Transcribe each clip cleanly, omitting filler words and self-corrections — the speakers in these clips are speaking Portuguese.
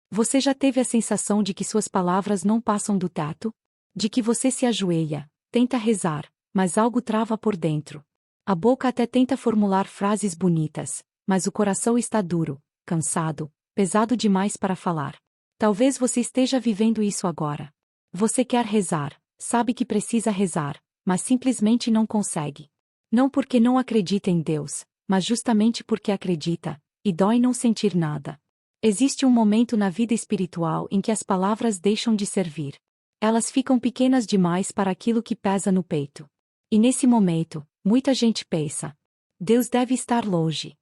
Você já teve a sensação de que suas palavras não passam do teto? De que você se ajoelha, tenta rezar, mas algo trava por dentro. A boca até tenta formular frases bonitas, mas o coração está duro, cansado, pesado demais para falar. Talvez você esteja vivendo isso agora. Você quer rezar, sabe que precisa rezar, mas simplesmente não consegue. Não porque não acredita em Deus, mas justamente porque acredita, e dói não sentir nada. Existe um momento na vida espiritual em que as palavras deixam de servir. Elas ficam pequenas demais para aquilo que pesa no peito. E nesse momento, muita gente pensa: Deus deve estar longe.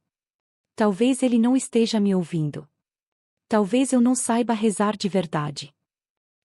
Talvez ele não esteja me ouvindo. Talvez eu não saiba rezar de verdade.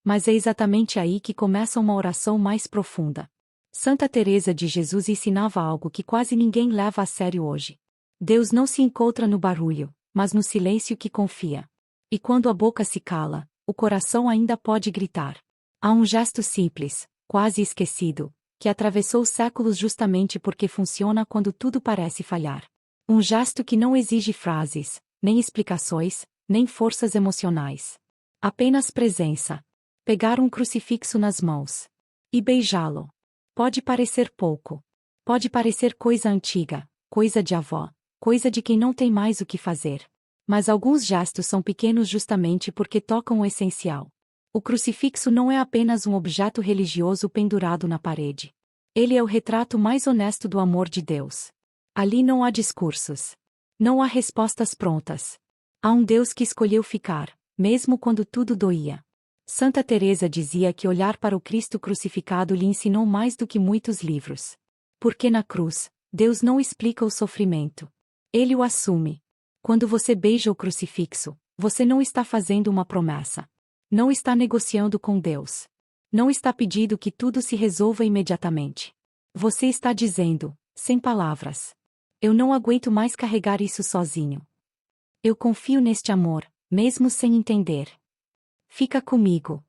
Mas é exatamente aí que começa uma oração mais profunda. Santa Teresa de Jesus ensinava algo que quase ninguém leva a sério hoje. Deus não se encontra no barulho, mas no silêncio que confia. E quando a boca se cala, o coração ainda pode gritar. Há um gesto simples, quase esquecido, que atravessou séculos justamente porque funciona quando tudo parece falhar. Um gesto que não exige frases, nem explicações, nem forças emocionais. Apenas presença. Pegar um crucifixo nas mãos e beijá-lo. Pode parecer pouco. Pode parecer coisa antiga, coisa de avó, coisa de quem não tem mais o que fazer. Mas alguns gestos são pequenos justamente porque tocam o essencial. O crucifixo não é apenas um objeto religioso pendurado na parede. Ele é o retrato mais honesto do amor de Deus. Ali não há discursos. Não há respostas prontas. Há um Deus que escolheu ficar, mesmo quando tudo doía. Santa Teresa dizia que olhar para o Cristo crucificado lhe ensinou mais do que muitos livros. Porque na cruz, Deus não explica o sofrimento. Ele o assume. Quando você beija o crucifixo, você não está fazendo uma promessa. Não está negociando com Deus. Não está pedindo que tudo se resolva imediatamente. Você está dizendo, sem palavras: eu não aguento mais carregar isso sozinho. Eu confio neste amor, mesmo sem entender. Fica comigo.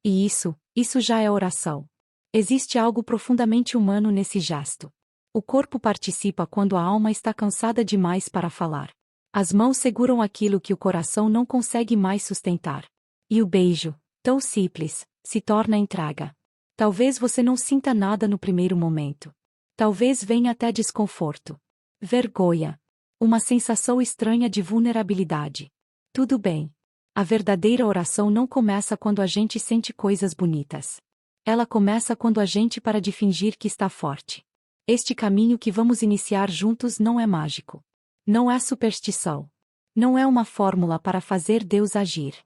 E isso já é oração. Existe algo profundamente humano nesse gesto. O corpo participa quando a alma está cansada demais para falar. As mãos seguram aquilo que o coração não consegue mais sustentar. E o beijo, tão simples, se torna entrega. Talvez você não sinta nada no primeiro momento. Talvez venha até desconforto. Vergonha. Uma sensação estranha de vulnerabilidade. Tudo bem. A verdadeira oração não começa quando a gente sente coisas bonitas. Ela começa quando a gente para de fingir que está forte. Este caminho que vamos iniciar juntos não é mágico. Não é superstição. Não é uma fórmula para fazer Deus agir.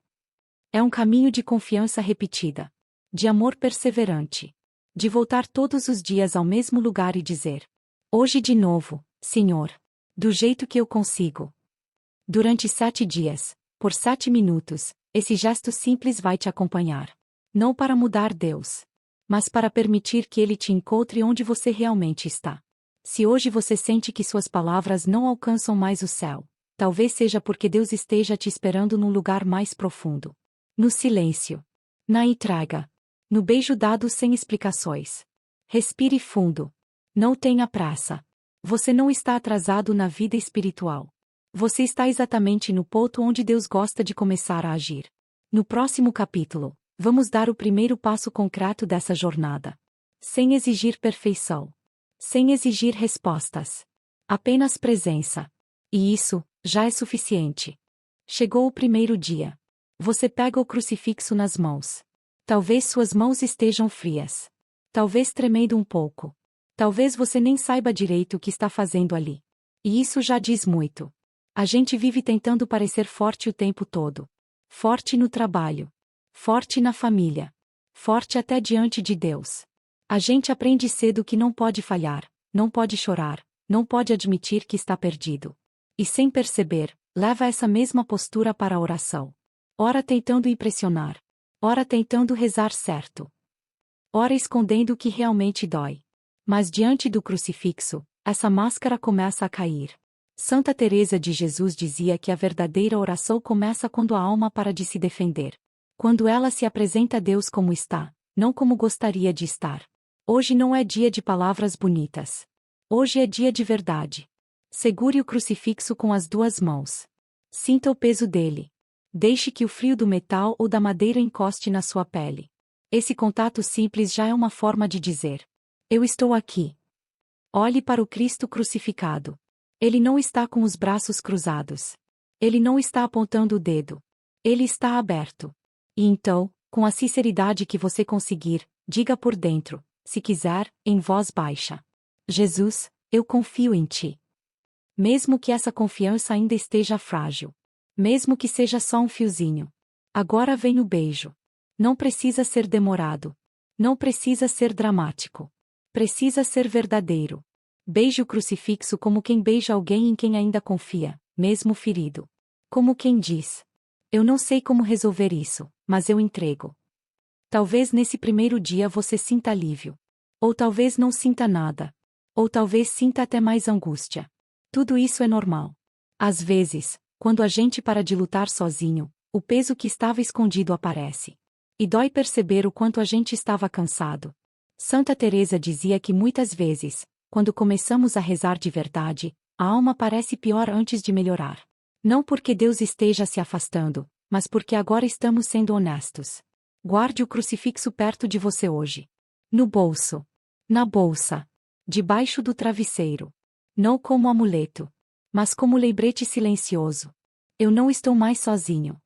É um caminho de confiança repetida. De amor perseverante. De voltar todos os dias ao mesmo lugar e dizer: hoje de novo, Senhor. Do jeito que eu consigo. Durante 7 dias. Por 7 minutos, esse gesto simples vai te acompanhar. Não para mudar Deus, mas para permitir que Ele te encontre onde você realmente está. Se hoje você sente que suas palavras não alcançam mais o céu, talvez seja porque Deus esteja te esperando num lugar mais profundo. No silêncio. Na entrega. No beijo dado sem explicações. Respire fundo. Não tenha pressa. Você não está atrasado na vida espiritual. Você está exatamente no ponto onde Deus gosta de começar a agir. No próximo capítulo, vamos dar o primeiro passo concreto dessa jornada. Sem exigir perfeição. Sem exigir respostas. Apenas presença. E isso, já é suficiente. Chegou o primeiro dia. Você pega o crucifixo nas mãos. Talvez suas mãos estejam frias. Talvez tremendo um pouco. Talvez você nem saiba direito o que está fazendo ali. E isso já diz muito. A gente vive tentando parecer forte o tempo todo. Forte no trabalho. Forte na família. Forte até diante de Deus. A gente aprende cedo que não pode falhar, não pode chorar, não pode admitir que está perdido. E sem perceber, leva essa mesma postura para a oração. Ora tentando impressionar. Ora tentando rezar certo. Ora escondendo o que realmente dói. Mas diante do crucifixo, essa máscara começa a cair. Santa Teresa de Jesus dizia que a verdadeira oração começa quando a alma para de se defender. Quando ela se apresenta a Deus como está, não como gostaria de estar. Hoje não é dia de palavras bonitas. Hoje é dia de verdade. Segure o crucifixo com as 2 mãos. Sinta o peso dele. Deixe que o frio do metal ou da madeira encoste na sua pele. Esse contato simples já é uma forma de dizer: eu estou aqui. Olhe para o Cristo crucificado. Ele não está com os braços cruzados. Ele não está apontando o dedo. Ele está aberto. E então, com a sinceridade que você conseguir, diga por dentro, se quiser, em voz baixa: Jesus, eu confio em ti. Mesmo que essa confiança ainda esteja frágil. Mesmo que seja só um fiozinho. Agora vem o beijo. Não precisa ser demorado. Não precisa ser dramático. Precisa ser verdadeiro. Beije o crucifixo como quem beija alguém em quem ainda confia, mesmo ferido. Como quem diz: eu não sei como resolver isso, mas eu entrego. Talvez nesse primeiro dia você sinta alívio. Ou talvez não sinta nada. Ou talvez sinta até mais angústia. Tudo isso é normal. Às vezes, quando a gente para de lutar sozinho, o peso que estava escondido aparece. E dói perceber o quanto a gente estava cansado. Santa Teresa dizia que muitas vezes, quando começamos a rezar de verdade, a alma parece pior antes de melhorar. Não porque Deus esteja se afastando, mas porque agora estamos sendo honestos. Guarde o crucifixo perto de você hoje. No bolso. Na bolsa. Debaixo do travesseiro. Não como amuleto, mas como lembrete silencioso. Eu não estou mais sozinho.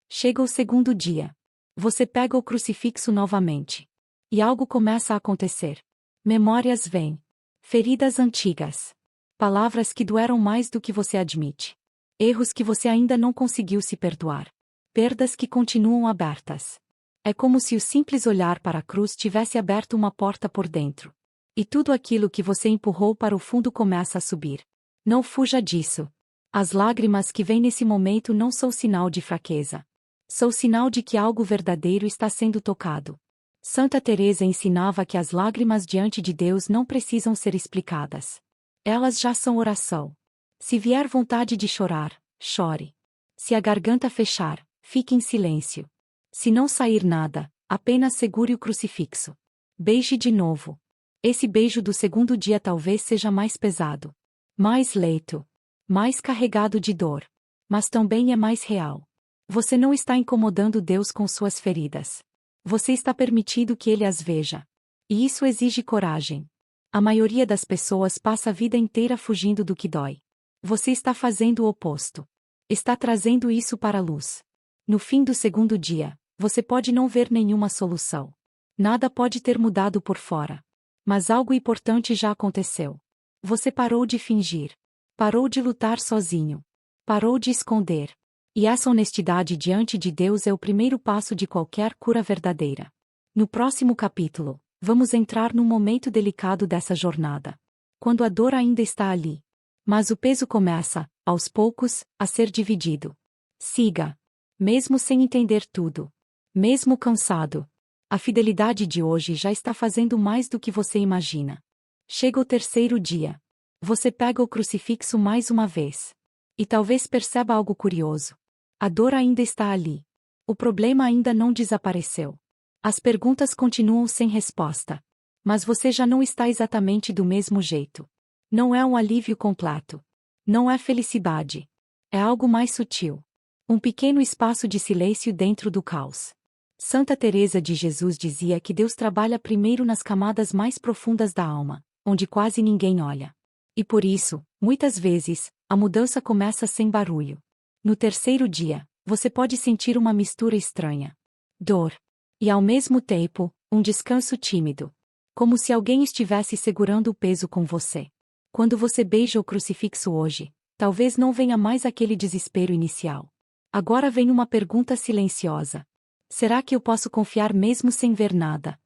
Chega o segundo dia. Você pega o crucifixo novamente. E algo começa a acontecer. Memórias vêm. Feridas antigas. Palavras que doeram mais do que você admite. Erros que você ainda não conseguiu se perdoar. Perdas que continuam abertas. É como se o simples olhar para a cruz tivesse aberto uma porta por dentro. E tudo aquilo que você empurrou para o fundo começa a subir. Não fuja disso. As lágrimas que vêm nesse momento não são sinal de fraqueza. São sinal de que algo verdadeiro está sendo tocado. Santa Teresa ensinava que as lágrimas diante de Deus não precisam ser explicadas. Elas já são oração. Se vier vontade de chorar, chore. Se a garganta fechar, fique em silêncio. Se não sair nada, apenas segure o crucifixo. Beije de novo. Esse beijo do segundo dia talvez seja mais pesado. Mais leito. Mais carregado de dor. Mas também é mais real. Você não está incomodando Deus com suas feridas. Você está permitindo que Ele as veja. E isso exige coragem. A maioria das pessoas passa a vida inteira fugindo do que dói. Você está fazendo o oposto. Está trazendo isso para a luz. No fim do segundo dia, você pode não ver nenhuma solução. Nada pode ter mudado por fora. Mas algo importante já aconteceu. Você parou de fingir. Parou de lutar sozinho. Parou de esconder. E essa honestidade diante de Deus é o primeiro passo de qualquer cura verdadeira. No próximo capítulo, vamos entrar num momento delicado dessa jornada. Quando a dor ainda está ali. Mas o peso começa, aos poucos, a ser dividido. Siga. Mesmo sem entender tudo. Mesmo cansado. A fidelidade de hoje já está fazendo mais do que você imagina. Chega o terceiro dia. Você pega o crucifixo mais uma vez. E talvez perceba algo curioso. A dor ainda está ali. O problema ainda não desapareceu. As perguntas continuam sem resposta. Mas você já não está exatamente do mesmo jeito. Não é um alívio completo. Não é felicidade. É algo mais sutil. Um pequeno espaço de silêncio dentro do caos. Santa Teresa de Jesus dizia que Deus trabalha primeiro nas camadas mais profundas da alma, onde quase ninguém olha. E por isso, muitas vezes, a mudança começa sem barulho. No terceiro dia, você pode sentir uma mistura estranha. Dor. E ao mesmo tempo, um descanso tímido. Como se alguém estivesse segurando o peso com você. Quando você beija o crucifixo hoje, talvez não venha mais aquele desespero inicial. Agora vem uma pergunta silenciosa. Será que eu posso confiar mesmo sem ver nada?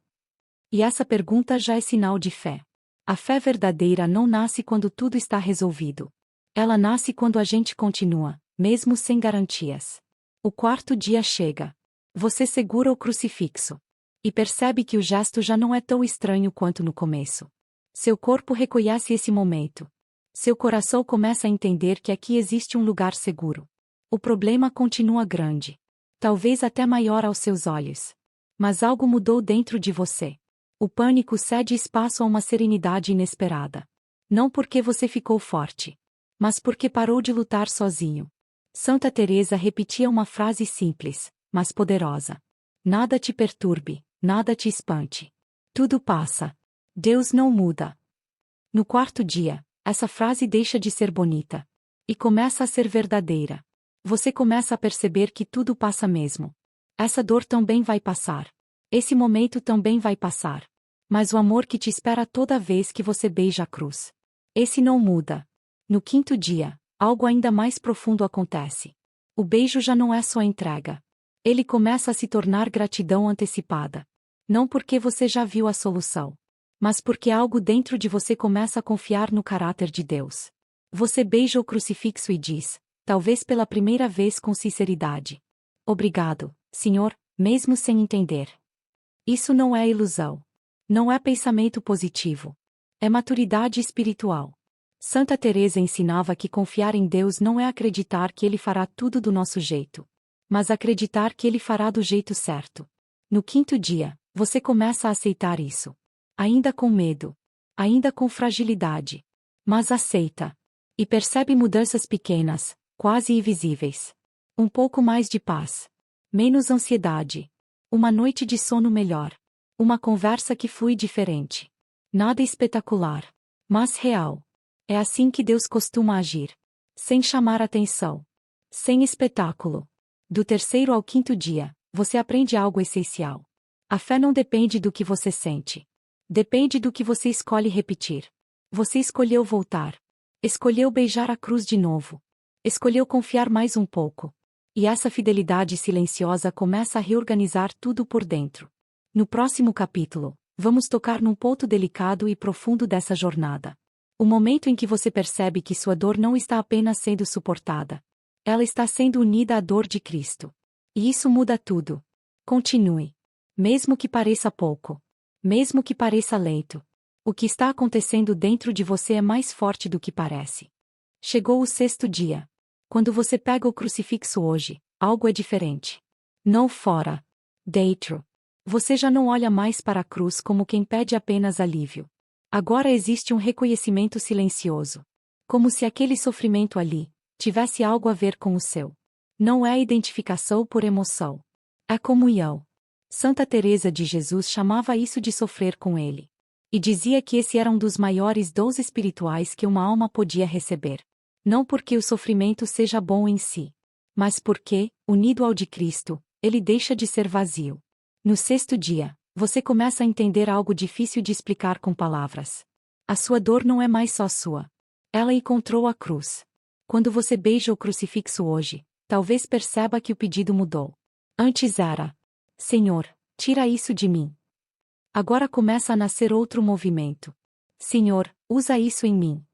E essa pergunta já é sinal de fé. A fé verdadeira não nasce quando tudo está resolvido. Ela nasce quando a gente continua, mesmo sem garantias. O quarto dia chega. Você segura o crucifixo. E percebe que o gesto já não é tão estranho quanto no começo. Seu corpo reconhece esse momento. Seu coração começa a entender que aqui existe um lugar seguro. O problema continua grande. Talvez até maior aos seus olhos. Mas algo mudou dentro de você. O pânico cede espaço a uma serenidade inesperada. Não porque você ficou forte. Mas porque parou de lutar sozinho. Santa Teresa repetia uma frase simples, mas poderosa. Nada te perturbe, nada te espante. Tudo passa. Deus não muda. No quarto dia, essa frase deixa de ser bonita e começa a ser verdadeira. Você começa a perceber que tudo passa mesmo. Essa dor também vai passar. Esse momento também vai passar. Mas o amor que te espera toda vez que você beija a cruz, esse não muda. No quinto dia, algo ainda mais profundo acontece. O beijo já não é só entrega. Ele começa a se tornar gratidão antecipada. Não porque você já viu a solução, mas porque algo dentro de você começa a confiar no caráter de Deus. Você beija o crucifixo e diz, talvez pela primeira vez com sinceridade: obrigado, Senhor, mesmo sem entender. Isso não é ilusão. Não é pensamento positivo. É maturidade espiritual. Santa Teresa ensinava que confiar em Deus não é acreditar que Ele fará tudo do nosso jeito, mas acreditar que Ele fará do jeito certo. No quinto dia, você começa a aceitar isso. Ainda com medo. Ainda com fragilidade. Mas aceita. E percebe mudanças pequenas, quase invisíveis. Um pouco mais de paz. Menos ansiedade. Uma noite de sono melhor. Uma conversa que flui diferente. Nada espetacular, mas real. É assim que Deus costuma agir. Sem chamar atenção. Sem espetáculo. Do terceiro ao quinto dia, você aprende algo essencial. A fé não depende do que você sente. Depende do que você escolhe repetir. Você escolheu voltar. Escolheu beijar a cruz de novo. Escolheu confiar mais um pouco. E essa fidelidade silenciosa começa a reorganizar tudo por dentro. No próximo capítulo, vamos tocar num ponto delicado e profundo dessa jornada. O momento em que você percebe que sua dor não está apenas sendo suportada. Ela está sendo unida à dor de Cristo. E isso muda tudo. Continue. Mesmo que pareça pouco. Mesmo que pareça lento. O que está acontecendo dentro de você é mais forte do que parece. Chegou o sexto dia. Quando você pega o crucifixo hoje, algo é diferente. Não fora. Dentro. Você já não olha mais para a cruz como quem pede apenas alívio. Agora existe um reconhecimento silencioso. Como se aquele sofrimento ali tivesse algo a ver com o seu. Não é identificação por emoção. É comunhão. Santa Teresa de Jesus chamava isso de sofrer com ele. E dizia que esse era um dos maiores dons espirituais que uma alma podia receber. Não porque o sofrimento seja bom em si, mas porque, unido ao de Cristo, ele deixa de ser vazio. No sexto dia, você começa a entender algo difícil de explicar com palavras. A sua dor não é mais só sua. Ela encontrou a cruz. Quando você beija o crucifixo hoje, talvez perceba que o pedido mudou. Antes era: Senhor, tira isso de mim. Agora começa a nascer outro movimento. Senhor, usa isso em mim.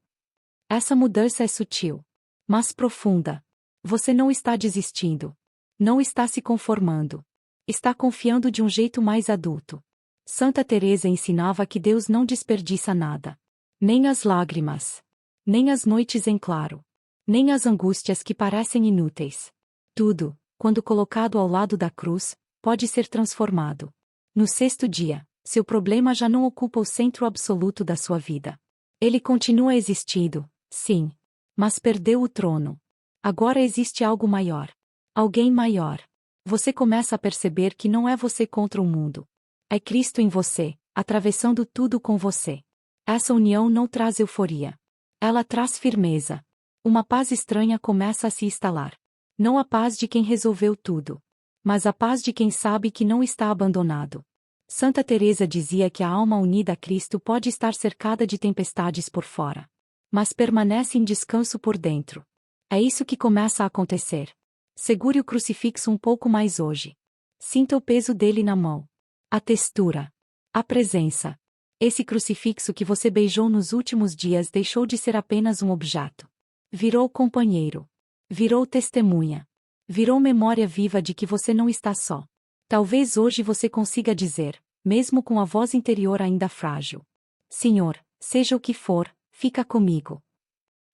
Essa mudança é sutil, mas profunda. Você não está desistindo. Não está se conformando. Está confiando de um jeito mais adulto. Santa Teresa ensinava que Deus não desperdiça nada. Nem as lágrimas. Nem as noites em claro. Nem as angústias que parecem inúteis. Tudo, quando colocado ao lado da cruz, pode ser transformado. No sexto dia, seu problema já não ocupa o centro absoluto da sua vida. Ele continua existindo, sim. Mas perdeu o trono. Agora existe algo maior. Alguém maior. Você começa a perceber que não é você contra o mundo. É Cristo em você, atravessando tudo com você. Essa união não traz euforia. Ela traz firmeza. Uma paz estranha começa a se instalar. Não a paz de quem resolveu tudo, mas a paz de quem sabe que não está abandonado. Santa Teresa dizia que a alma unida a Cristo pode estar cercada de tempestades por fora, mas permanece em descanso por dentro. É isso que começa a acontecer. Segure o crucifixo um pouco mais hoje. Sinta o peso dele na mão. A textura. A presença. Esse crucifixo que você beijou nos últimos dias deixou de ser apenas um objeto. Virou companheiro. Virou testemunha. Virou memória viva de que você não está só. Talvez hoje você consiga dizer, mesmo com a voz interior ainda frágil: Senhor, seja o que for, fica comigo.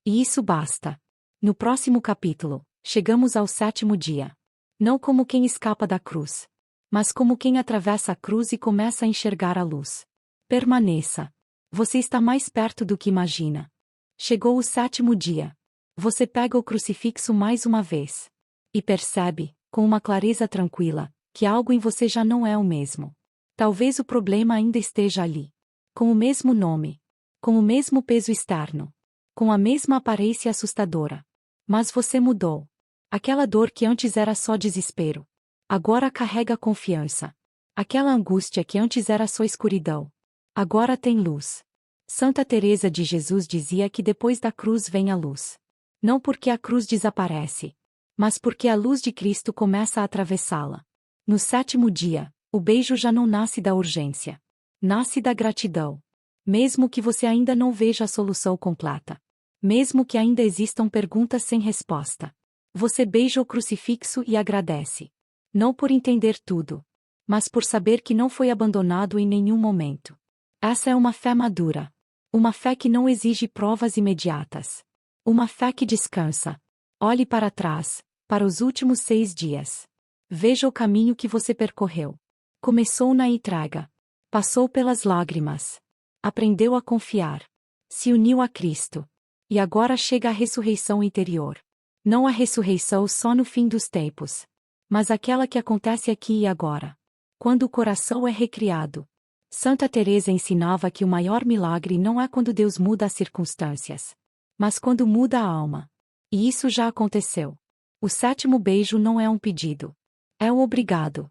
E isso basta. No próximo capítulo, chegamos ao sétimo dia. Não como quem escapa da cruz, mas como quem atravessa a cruz e começa a enxergar a luz. Permaneça. Você está mais perto do que imagina. Chegou o sétimo dia. Você pega o crucifixo mais uma vez. E percebe, com uma clareza tranquila, que algo em você já não é o mesmo. Talvez o problema ainda esteja ali. Com o mesmo nome. Com o mesmo peso externo. Com a mesma aparência assustadora. Mas você mudou. Aquela dor que antes era só desespero. Agora carrega confiança. Aquela angústia que antes era só escuridão. Agora tem luz. Santa Teresa de Jesus dizia que depois da cruz vem a luz. Não porque a cruz desaparece, mas porque a luz de Cristo começa a atravessá-la. No 7º dia, o beijo já não nasce da urgência. Nasce da gratidão. Mesmo que você ainda não veja a solução completa. Mesmo que ainda existam perguntas sem resposta. Você beija o crucifixo e agradece. Não por entender tudo, mas por saber que não foi abandonado em nenhum momento. Essa é uma fé madura. Uma fé que não exige provas imediatas. Uma fé que descansa. Olhe para trás, para os últimos 6 dias. Veja o caminho que você percorreu. Começou na entrega. Passou pelas lágrimas. Aprendeu a confiar. Se uniu a Cristo. E agora chega a ressurreição interior. Não a ressurreição só no fim dos tempos, mas aquela que acontece aqui e agora. Quando o coração é recriado. Santa Teresa ensinava que o maior milagre não é quando Deus muda as circunstâncias, mas quando muda a alma. E isso já aconteceu. O 7º beijo não é um pedido. É um obrigado.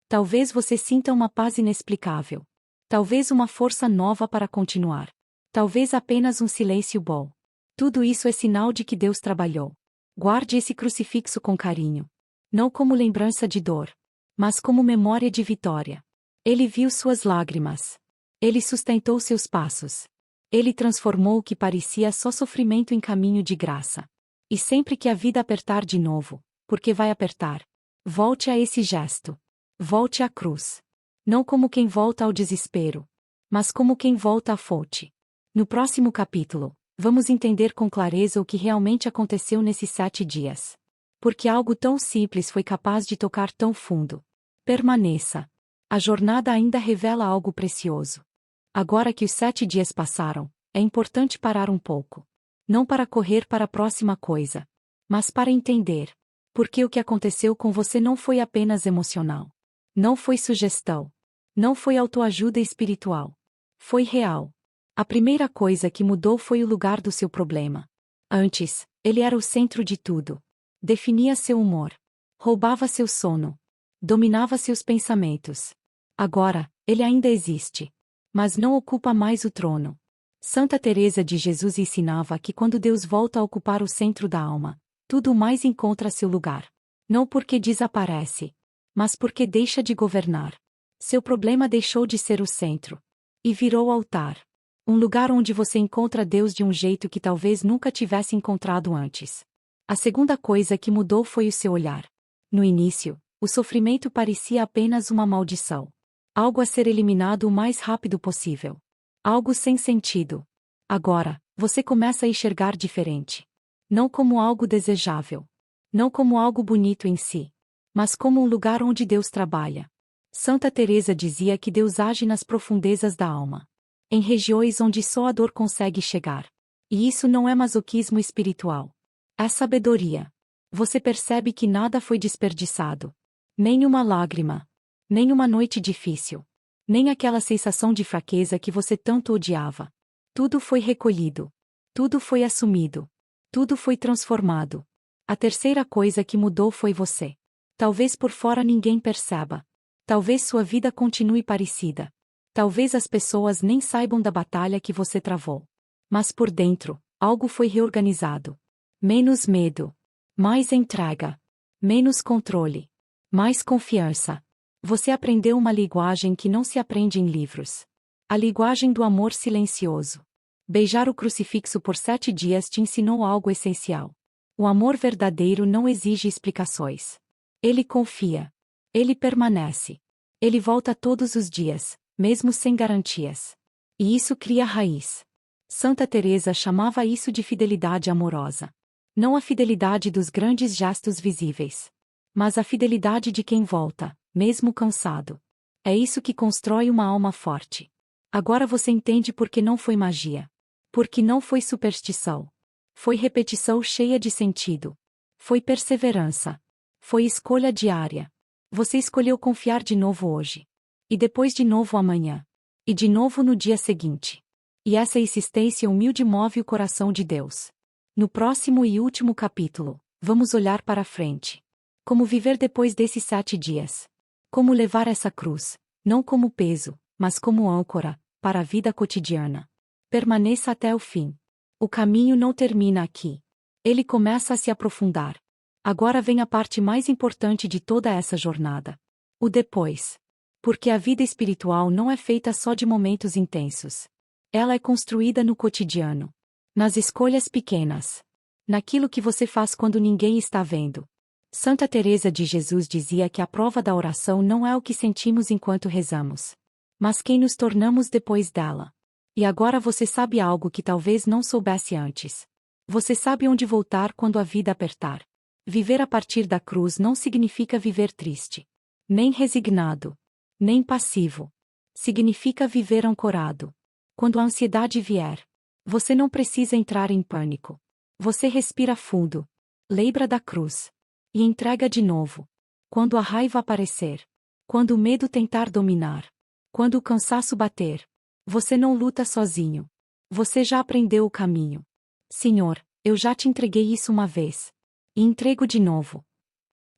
Talvez você sinta uma paz inexplicável. Talvez uma força nova para continuar. Talvez apenas um silêncio bom. Tudo isso é sinal de que Deus trabalhou. Guarde esse crucifixo com carinho. Não como lembrança de dor, mas como memória de vitória. Ele viu suas lágrimas. Ele sustentou seus passos. Ele transformou o que parecia só sofrimento em caminho de graça. E sempre que a vida apertar de novo, porque vai apertar, volte a esse gesto. Volte à cruz. Não como quem volta ao desespero, mas como quem volta à fonte. No próximo capítulo, vamos entender com clareza o que realmente aconteceu nesses 7 dias. Porque algo tão simples foi capaz de tocar tão fundo. Permaneça. A jornada ainda revela algo precioso. Agora que os 7 dias passaram, é importante parar um pouco. Não para correr para a próxima coisa, mas para entender. Porque o que aconteceu com você não foi apenas emocional. Não foi sugestão. Não foi autoajuda espiritual. Foi real. A primeira coisa que mudou foi o lugar do seu problema. Antes, ele era o centro de tudo. Definia seu humor. Roubava seu sono. Dominava seus pensamentos. Agora, ele ainda existe. Mas não ocupa mais o trono. Santa Teresa de Jesus ensinava que quando Deus volta a ocupar o centro da alma, tudo mais encontra seu lugar. Não porque desaparece, mas porque deixa de governar. Seu problema deixou de ser o centro. E virou altar. Um lugar onde você encontra Deus de um jeito que talvez nunca tivesse encontrado antes. A segunda coisa que mudou foi o seu olhar. No início, o sofrimento parecia apenas uma maldição. Algo a ser eliminado o mais rápido possível. Algo sem sentido. Agora, você começa a enxergar diferente. Não como algo desejável. Não como algo bonito em si. Mas como um lugar onde Deus trabalha. Santa Teresa dizia que Deus age nas profundezas da alma. Em regiões onde só a dor consegue chegar. E isso não é masoquismo espiritual. É sabedoria. Você percebe que nada foi desperdiçado. Nem uma lágrima. Nem uma noite difícil. Nem aquela sensação de fraqueza que você tanto odiava. Tudo foi recolhido. Tudo foi assumido. Tudo foi transformado. A terceira coisa que mudou foi você. Talvez por fora ninguém perceba. Talvez sua vida continue parecida. Talvez as pessoas nem saibam da batalha que você travou. Mas por dentro, algo foi reorganizado. Menos medo. Mais entrega. Menos controle. Mais confiança. Você aprendeu uma linguagem que não se aprende em livros. A linguagem do amor silencioso. Beijar o crucifixo por 7 dias te ensinou algo essencial. O amor verdadeiro não exige explicações. Ele confia. Ele permanece. Ele volta todos os dias, mesmo sem garantias. E isso cria raiz. Santa Teresa chamava isso de fidelidade amorosa. Não a fidelidade dos grandes gestos visíveis, mas a fidelidade de quem volta, mesmo cansado. É isso que constrói uma alma forte. Agora você entende por que não foi magia. Porque não foi superstição. Foi repetição cheia de sentido. Foi perseverança. Foi escolha diária. Você escolheu confiar de novo hoje. E depois de novo amanhã. E de novo no dia seguinte. E essa insistência humilde move o coração de Deus. No próximo e último capítulo, vamos olhar para frente. Como viver depois desses 7 dias. Como levar essa cruz, não como peso, mas como âncora, para a vida cotidiana. Permaneça até o fim. O caminho não termina aqui. Ele começa a se aprofundar. Agora vem a parte mais importante de toda essa jornada. O depois. Porque a vida espiritual não é feita só de momentos intensos. Ela é construída no cotidiano. Nas escolhas pequenas. Naquilo que você faz quando ninguém está vendo. Santa Teresa de Jesus dizia que a prova da oração não é o que sentimos enquanto rezamos, mas quem nos tornamos depois dela. E agora você sabe algo que talvez não soubesse antes. Você sabe onde voltar quando a vida apertar. Viver a partir da cruz não significa viver triste, nem resignado, nem passivo. Significa viver ancorado. Quando a ansiedade vier, você não precisa entrar em pânico. Você respira fundo, lembra da cruz. E entrega de novo. Quando a raiva aparecer. Quando o medo tentar dominar. Quando o cansaço bater. Você não luta sozinho. Você já aprendeu o caminho. Senhor, eu já te entreguei isso uma vez. E entrego de novo.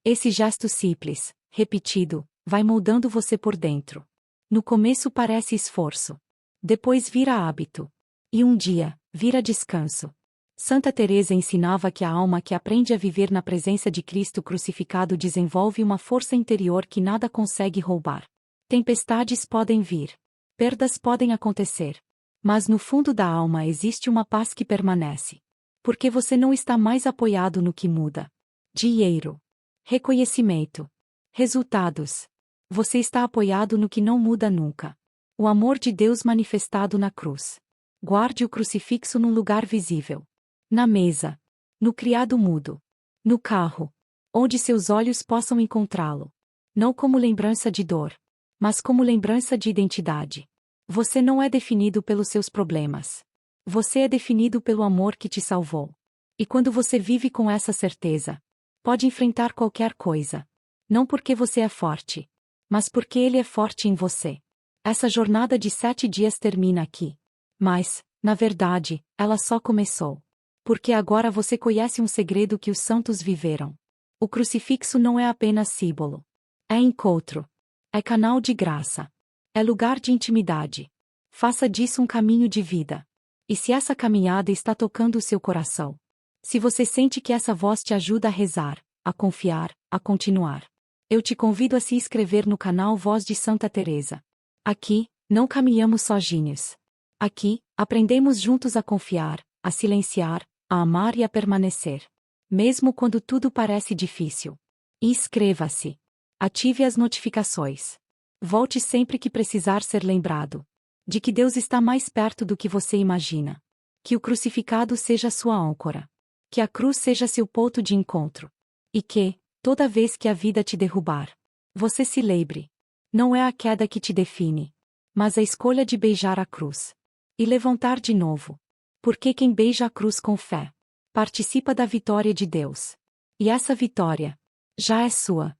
Esse gesto simples, repetido, vai moldando você por dentro. No começo parece esforço. Depois vira hábito. E um dia, vira descanso. Santa Teresa ensinava que a alma que aprende a viver na presença de Cristo crucificado desenvolve uma força interior que nada consegue roubar. Tempestades podem vir. Perdas podem acontecer. Mas no fundo da alma existe uma paz que permanece. Porque você não está mais apoiado no que muda. Dinheiro. Reconhecimento. Resultados. Você está apoiado no que não muda nunca. O amor de Deus manifestado na cruz. Guarde o crucifixo num lugar visível. Na mesa. No criado mudo. No carro. Onde seus olhos possam encontrá-lo. Não como lembrança de dor. Mas como lembrança de identidade. Você não é definido pelos seus problemas. Você é definido pelo amor que te salvou. E quando você vive com essa certeza, pode enfrentar qualquer coisa. Não porque você é forte. Mas porque Ele é forte em você. Essa jornada de 7 dias termina aqui. Mas, na verdade, ela só começou. Porque agora você conhece um segredo que os santos viveram. O crucifixo não é apenas símbolo. É encontro. É canal de graça. É lugar de intimidade. Faça disso um caminho de vida. E se essa caminhada está tocando o seu coração? Se você sente que essa voz te ajuda a rezar, a confiar, a continuar, eu te convido a se inscrever no canal Voz de Santa Teresa. Aqui, não caminhamos sozinhos. Aqui, aprendemos juntos a confiar, a silenciar, a amar e a permanecer. Mesmo quando tudo parece difícil. Inscreva-se. Ative as notificações. Volte sempre que precisar ser lembrado. De que Deus está mais perto do que você imagina. Que o crucificado seja sua âncora. Que a cruz seja seu ponto de encontro. E que, toda vez que a vida te derrubar, você se lembre. Não é a queda que te define, mas a escolha de beijar a cruz. E levantar de novo. Porque quem beija a cruz com fé, participa da vitória de Deus. E essa vitória já é sua.